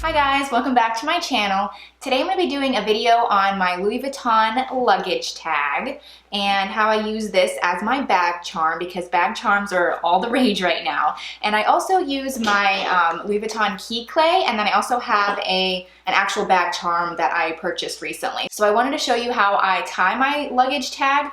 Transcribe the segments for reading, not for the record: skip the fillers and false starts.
Hi guys, welcome back to my channel. Today I'm going to be doing a video on my Louis Vuitton luggage tag and how I use this as my bag charm because bag charms are all the rage right now. And I also use my Louis Vuitton Key Cles, and then I also have an actual bag charm that I purchased recently. So I wanted to show you how I tie my luggage tag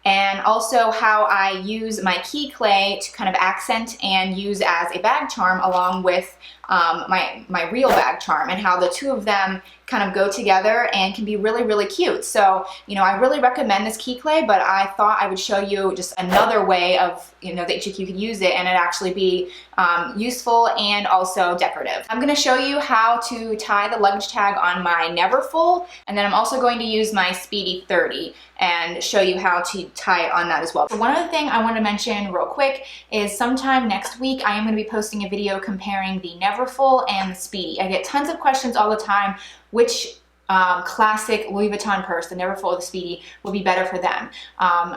and also how I use my Key Cles to kind of accent and use as a bag charm along with my real bag charm, and how the two of them kind of go together and can be really, really cute. So, you know, I really recommend this Key Cles, but I thought I would show you just another way of, you know, that you could use it and it actually be useful and also decorative. I'm going to show you how to tie the luggage tag on my Neverfull, and then I'm also going to use my Speedy 30 and show you how to tie it on that as well. So one other thing I want to mention real quick is sometime next week I am going to be posting a video comparing the Neverfull and the Speedy. I get tons of questions all the time, which classic Louis Vuitton purse, the Neverfull or the Speedy, will be better for them.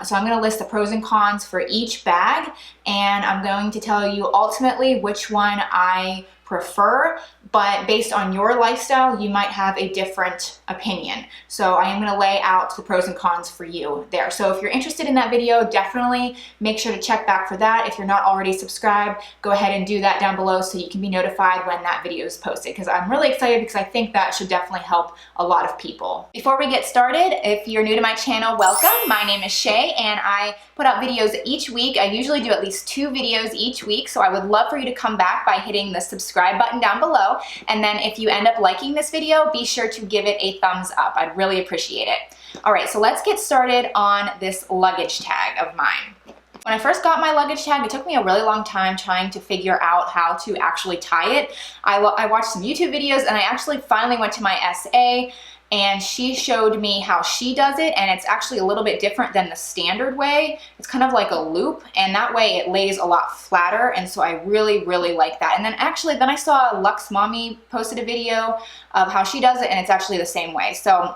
So I'm going to list the pros and cons for each bag, and I'm going to tell you ultimately which one I prefer, but based on your lifestyle, you might have a different opinion. So I am going to lay out the pros and cons for you there. So if you're interested in that video, definitely make sure to check back for that. If you're not already subscribed, go ahead and do that down below so you can be notified when that video is posted, because I'm really excited because I think that should definitely help a lot of people. Before we get started, if you're new to my channel, welcome. My name is Shay and I put out videos each week. I usually do at least 2 videos each week, so I would love for you to come back by hitting the subscribe button down below, and then if you end up liking this video, be sure to give it a thumbs up. I'd really appreciate it. Alright, so let's get started on this luggage tag of mine. When I first got my luggage tag, it took me a really long time trying to figure out how to actually tie it. I watched some YouTube videos and I actually finally went to my SA and she showed me how she does it, and it's actually a little bit different than the standard way. It's kind of like a loop, and that way it lays a lot flatter, and so I really, really like that. And then actually, then I saw Lux Mommy posted a video of how she does it, and it's actually the same way. So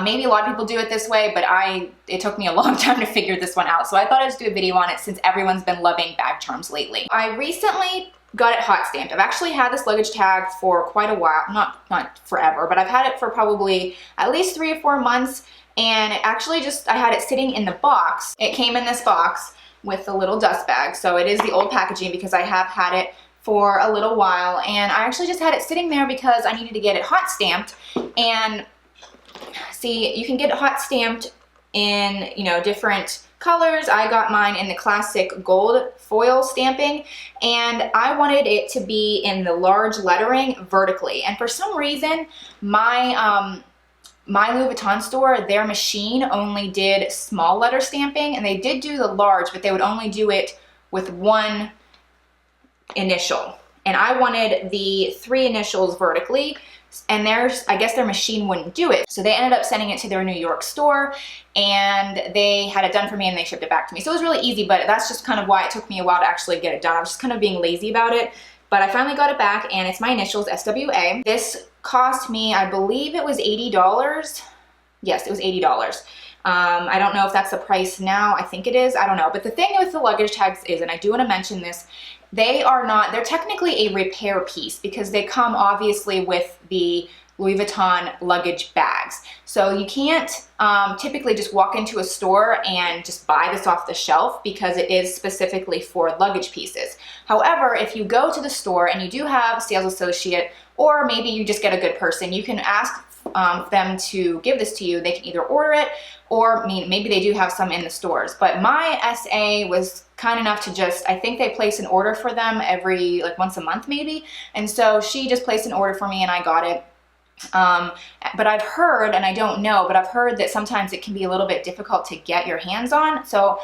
maybe a lot of people do it this way, but it took me a long time to figure this one out. So I thought I'd just do a video on it since everyone's been loving bag charms lately. I recently got it hot stamped. I've actually had this luggage tag for quite a while, not forever, but I've had it for probably at least 3 or 4 months, and it actually I had it sitting in the box. It came in this box with a little dust bag, so it is the old packaging because I have had it for a little while, and I actually just had it sitting there because I needed to get it hot stamped. And see, you can get it hot stamped in, you know, different colors. I got mine in the classic gold foil stamping, and I wanted it to be in the large lettering vertically. And for some reason, my Louis Vuitton store, their machine only did small letter stamping, and they did do the large, but they would only do it with one initial. And I wanted the 3 initials vertically, and I guess their machine wouldn't do it. So they ended up sending it to their New York store, and they had it done for me and they shipped it back to me. So it was really easy, but that's just kind of why it took me a while to actually get it done. I was just kind of being lazy about it, but I finally got it back, and it's my initials, SWA. This cost me, I believe it was $80. Yes, it was $80. I don't know if that's the price now. I think it is. I don't know. But the thing with the luggage tags is, and I do want to mention this, they're technically a repair piece because they come obviously with the Louis Vuitton luggage bags. So you can't typically just walk into a store and just buy this off the shelf because it is specifically for luggage pieces. However, if you go to the store and you do have a sales associate, or maybe you just get a good person, you can ask them to give this to you. They can either order it, or maybe they do have some in the stores. But my SA was kind enough to I think they place an order for them every, like, once a month maybe. And so she just placed an order for me and I got it. But I've heard, and I don't know, but I've heard that sometimes it can be a little bit difficult to get your hands on. So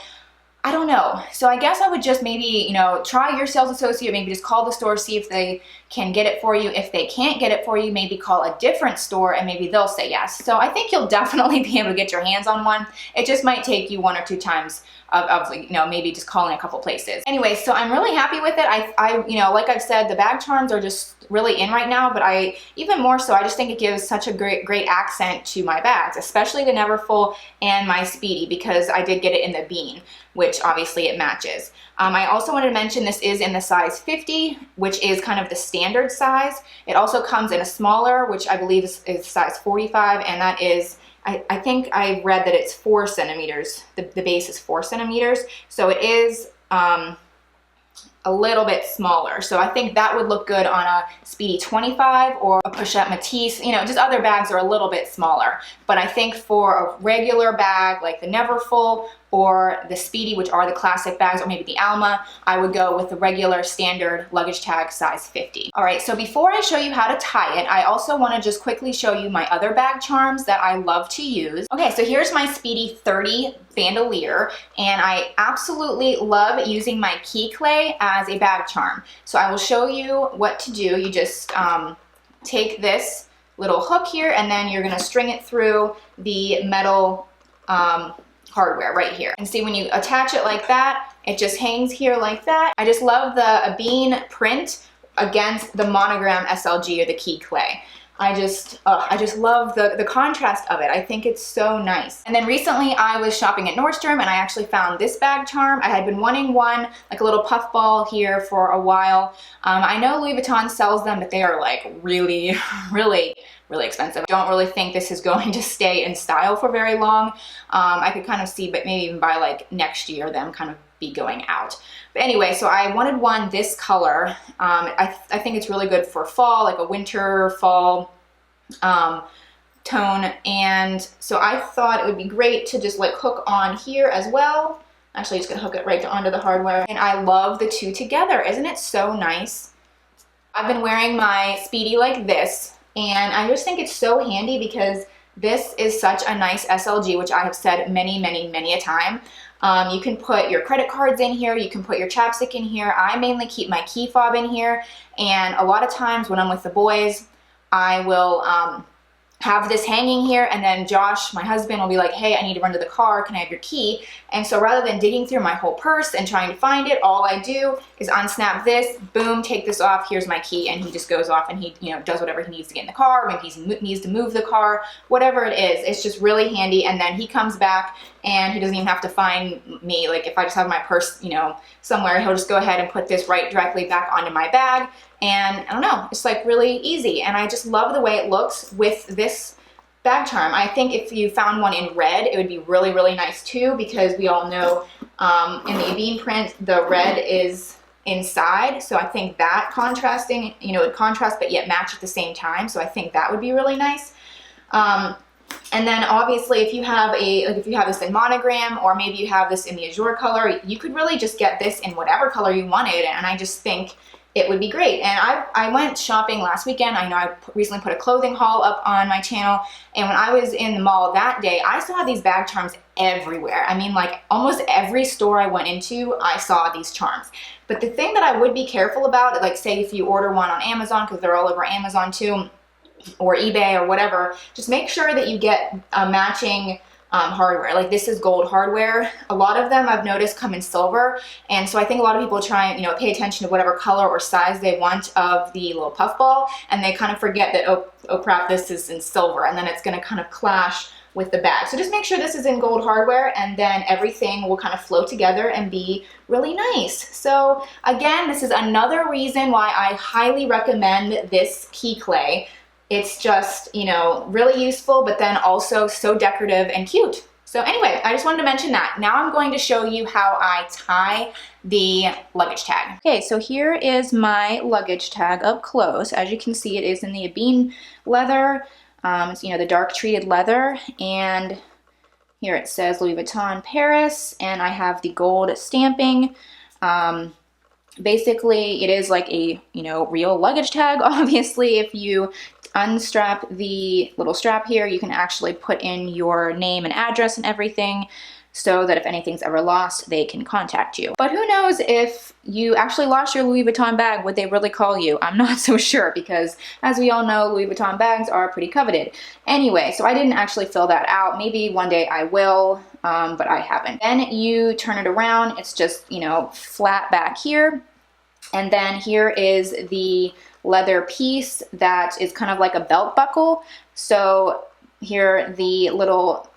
I don't know. So I guess I would just maybe, you know, try your sales associate, maybe just call the store, see if they can get it for you. If they can't get it for you, maybe call a different store and maybe they'll say yes. So I think you'll definitely be able to get your hands on one. It just might take you 1 or 2 times of you know, maybe just calling a couple places. Anyway, so I'm really happy with it. I you know, like I've said, the bag charms are just really in right now, but even more so, I just think it gives such a great accent to my bags, especially the Neverfull and my Speedy, because I did get it in the bean, which obviously it matches. I also wanted to mention this is in the size 50, which is kind of the standard size. It also comes in a smaller, which I believe is size 45, and that is, I think I read that it's 4 centimeters. The base is 4 centimeters, so it is a little bit smaller. So I think that would look good on a Speedy 25 or a Pochette Matisse. You know, just other bags are a little bit smaller. But I think for a regular bag like the Neverfull or the Speedy, which are the classic bags, or maybe the Alma, I would go with the regular standard luggage tag size 50. All right, so before I show you how to tie it, I also want to just quickly show you my other bag charms that I love to use. Okay, so here's my Speedy 30 bandolier, and I absolutely love using my Key Cles as a bag charm. So I will show you what to do. You just take this little hook here, and then you're gonna string it through the metal hardware right here. And see, when you attach it like that, it just hangs here like that. I just love the bean print against the monogram SLG or the Key Cles. I just love the contrast of it. I think it's so nice. And then recently I was shopping at Nordstrom and I actually found this bag charm. I had been wanting one, like a little puff ball here for a while. I know Louis Vuitton sells them, but they are like really, really expensive. I don't really think this is going to stay in style for very long. I could kind of see, but maybe even by like next year, them kind of be going out. But anyway, so I wanted one this color. I think it's really good for fall, like a winter, fall tone. And so I thought it would be great to just like hook on here as well. Actually, just gonna hook it right onto the hardware. And I love the two together. Isn't it so nice? I've been wearing my Speedy like this, and I just think it's so handy because this is such a nice SLG, which I have said many a time. You can put your credit cards in here, you can put your chapstick in here. I mainly keep my key fob in here, and a lot of times when I'm with the boys, I will have this hanging here, and then Josh, my husband, will be like, hey, I need to run to the car, can I have your key? And so rather than digging through my whole purse and trying to find it, all I do is unsnap this, boom, take this off, here's my key, and he just goes off and he, you know, does whatever he needs to get in the car, maybe he needs to move the car, whatever it is. It's just really handy, and then he comes back and he doesn't even have to find me. Like if I just have my purse, you know, somewhere, he'll just go ahead and put this right directly back onto my bag. And I don't know, it's like really easy. And I just love the way it looks with this bag charm. I think if you found one in red, it would be really nice too, because we all know in the bean print, the red is inside. So I think that contrasting, you know, it contrast but yet match at the same time. So I think that would be really nice. And then obviously if you have if you have this in monogram, or maybe you have this in the azure color, you could really just get this in whatever color you wanted. And I just think it would be great. And I went shopping last weekend. I know I recently put a clothing haul up on my channel, and when I was in the mall that day, I saw these bag charms everywhere. I mean, like almost every store I went into, I saw these charms. But the thing that I would be careful about, like say if you order one on Amazon, because they're all over Amazon too, or eBay or whatever, just make sure that you get a matching hardware. Like this is gold hardware. A lot of them I've noticed come in silver, and so I think a lot of people try and, you know, pay attention to whatever color or size they want of the little puff ball, and they kind of forget that, oh crap, this is in silver, and then it's going to kind of clash with the bag. So just make sure this is in gold hardware, and then everything will kind of flow together and be really nice. So again, this is another reason why I highly recommend this Key Cles. It's just, you know, really useful, but then also so decorative and cute. So anyway, I just wanted to mention that. Now I'm going to show you how I tie the luggage tag. Okay, so here is my luggage tag up close. As you can see, it is in the bean leather. It's, you know, the dark treated leather, and here it says Louis Vuitton Paris, and I have the gold stamping. Basically, it is like a, you know, real luggage tag. Obviously, if you unstrap the little strap here, you can actually put in your name and address and everything, so that if anything's ever lost, they can contact you. But who knows, if you actually lost your Louis Vuitton bag, would they really call you? I'm not so sure, because as we all know, Louis Vuitton bags are pretty coveted. Anyway, so I didn't actually fill that out. Maybe one day I will, but I haven't. Then you turn it around. It's just, you know, flat back here. And then here is the leather piece that is kind of like a belt buckle. So here the little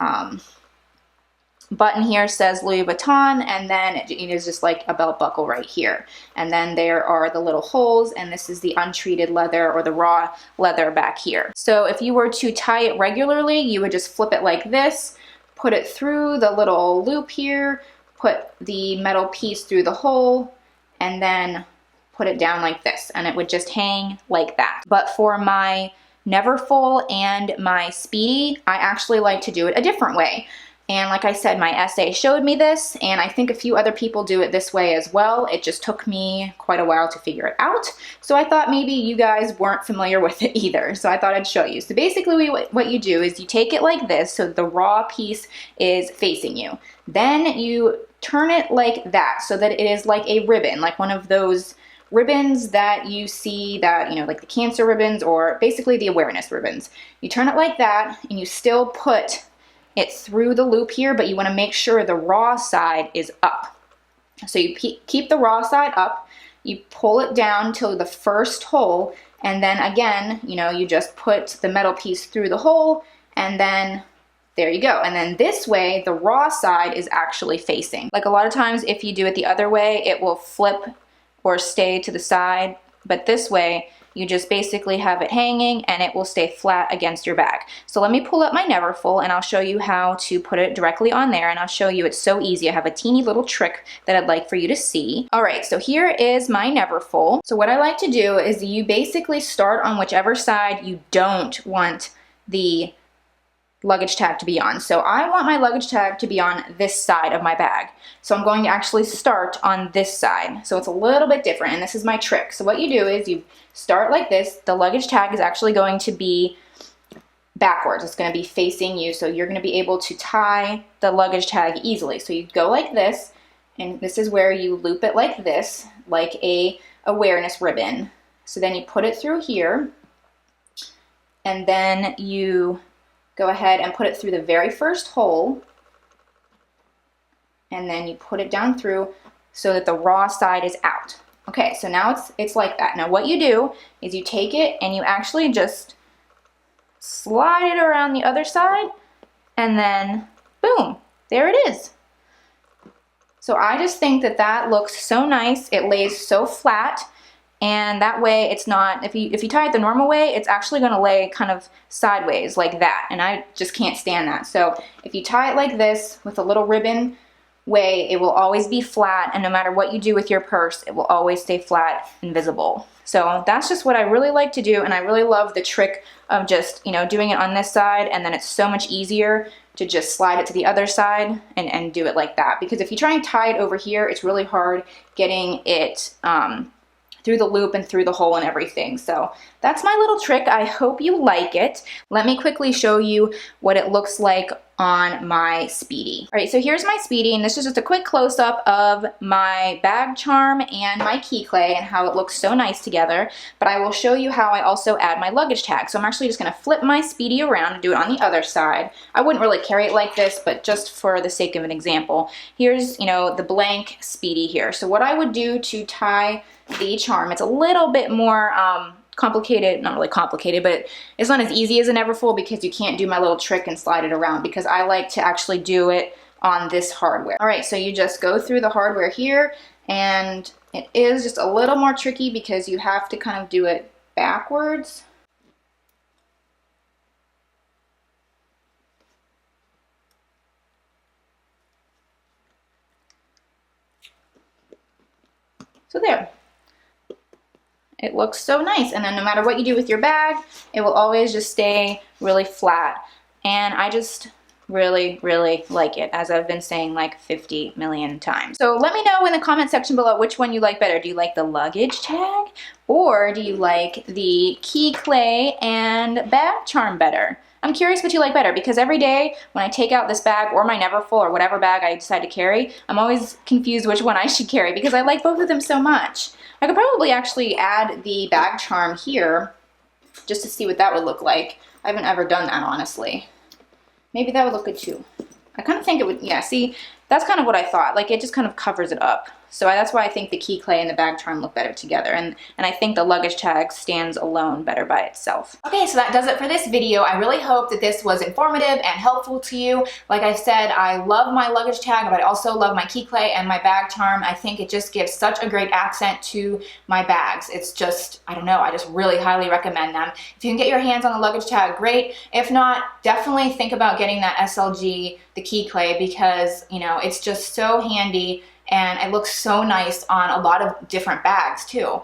button here says Louis Vuitton, and then it is just like a belt buckle right here. And then there are the little holes, and this is the untreated leather or the raw leather back here. So if you were to tie it regularly, you would just flip it like this, put it through the little loop here, put the metal piece through the hole, and then put it down like this, and it would just hang like that. But for my Neverfull and my Speedy, I actually like to do it a different way. And like I said, my essay showed me this, and I think a few other people do it this way as well. It just took me quite a while to figure it out. So I thought maybe you guys weren't familiar with it either. So I thought I'd show you. So basically what you do is you take it like this, so the raw piece is facing you. Then you turn it like that so that it is like a ribbon, like one of those ribbons that you see that, you know, like the cancer ribbons or basically the awareness ribbons. You turn it like that, and you still put it through the loop here, but you want to make sure the raw side is up. So you keep the raw side up, you pull it down till the first hole, and then again, you know, you just put the metal piece through the hole, and then there you go. And then this way, the raw side is actually facing. Like a lot of times, if you do it the other way, it will flip or stay to the side, but this way, you just basically have it hanging and it will stay flat against your bag. So let me pull up my Neverfull and I'll show you how to put it directly on there, and I'll show you it's so easy. I have a teeny little trick that I'd like for you to see. All right, so here is my Neverfull. So what I like to do is you basically start on whichever side you don't want the luggage tag to be on. So I want my luggage tag to be on this side of my bag. So I'm going to actually start on this side. So it's a little bit different, and this is my trick. So what you do is you start like this. The luggage tag is actually going to be backwards. It's going to be facing you, so you're going to be able to tie the luggage tag easily. So you go like this, and this is where you loop it like this, like a awareness ribbon. So then you put it through here, and then you go ahead and put it through the very first hole, and then you put it down through so that the raw side is out. Okay, so now it's like that. Now what you do is you take it and you actually just slide it around the other side, and then boom, there it is. So I just think that that looks so nice. It lays so flat, and that way it's not, if you tie it the normal way, it's actually going to lay kind of sideways like that, and I just can't stand that. So if you tie it like this with a little ribbon way, it will always be flat, and no matter what you do with your purse, it will always stay flat and visible. So that's just what I really like to do, and I really love the trick of just, you know, doing it on this side, and then it's so much easier to just slide it to the other side and do it like that. Because if you try and tie it over here, it's really hard getting it through the loop and through the hole and everything. So that's my little trick. I hope you like it. Let me quickly show you what it looks like on my Speedy. All right, so here's my Speedy, and this is just a quick close-up of my bag charm and my key clay and how it looks so nice together. But I will show you how I also add my luggage tag. So I'm actually just gonna flip my Speedy around and do it on the other side. I wouldn't really carry it like this, but just for the sake of an example, here's, you know, the blank Speedy here. So what I would do to tie the charm, it's a little bit more complicated, not really complicated, but it's not as easy as a Neverfull because you can't do my little trick and slide it around, because I like to actually do it on this hardware. All right, so you just go through the hardware here, and it is just a little more tricky because you have to kind of do it backwards. So there. It looks so nice, and then no matter what you do with your bag, it will always just stay really flat. And I just really, really like it, as I've been saying like 50 million times. So let me know in the comment section below which one you like better. Do you like the luggage tag, or do you like the key clay and bag charm better? I'm curious what you like better, because every day when I take out this bag or my Neverfull or whatever bag I decide to carry, I'm always confused which one I should carry because I like both of them so much. I could probably actually add the bag charm here just to see what that would look like. I haven't ever done that, honestly. Maybe that would look good too. I kind of think it would, yeah, see, that's kind of what I thought. Like it just kind of covers it up. So that's why I think the key clay and the bag charm look better together. And I think the luggage tag stands alone better by itself. Okay, so that does it for this video. I really hope that this was informative and helpful to you. Like I said, I love my luggage tag, but I also love my key clay and my bag charm. I think it just gives such a great accent to my bags. It's just, I don't know, I just really highly recommend them. If you can get your hands on the luggage tag, great. If not, definitely think about getting that SLG, the key clay, because, you know, it's just so handy and it looks so nice on a lot of different bags too.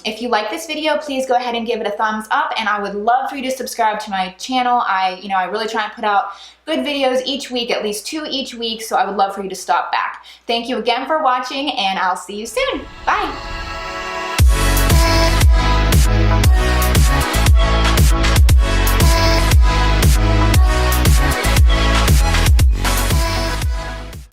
If you like this video, please go ahead and give it a thumbs up, and I would love for you to subscribe to my channel. I really try and put out good videos each week, at least 2 each week, so I would love for you to stop back. Thank you again for watching, and I'll see you soon. Bye.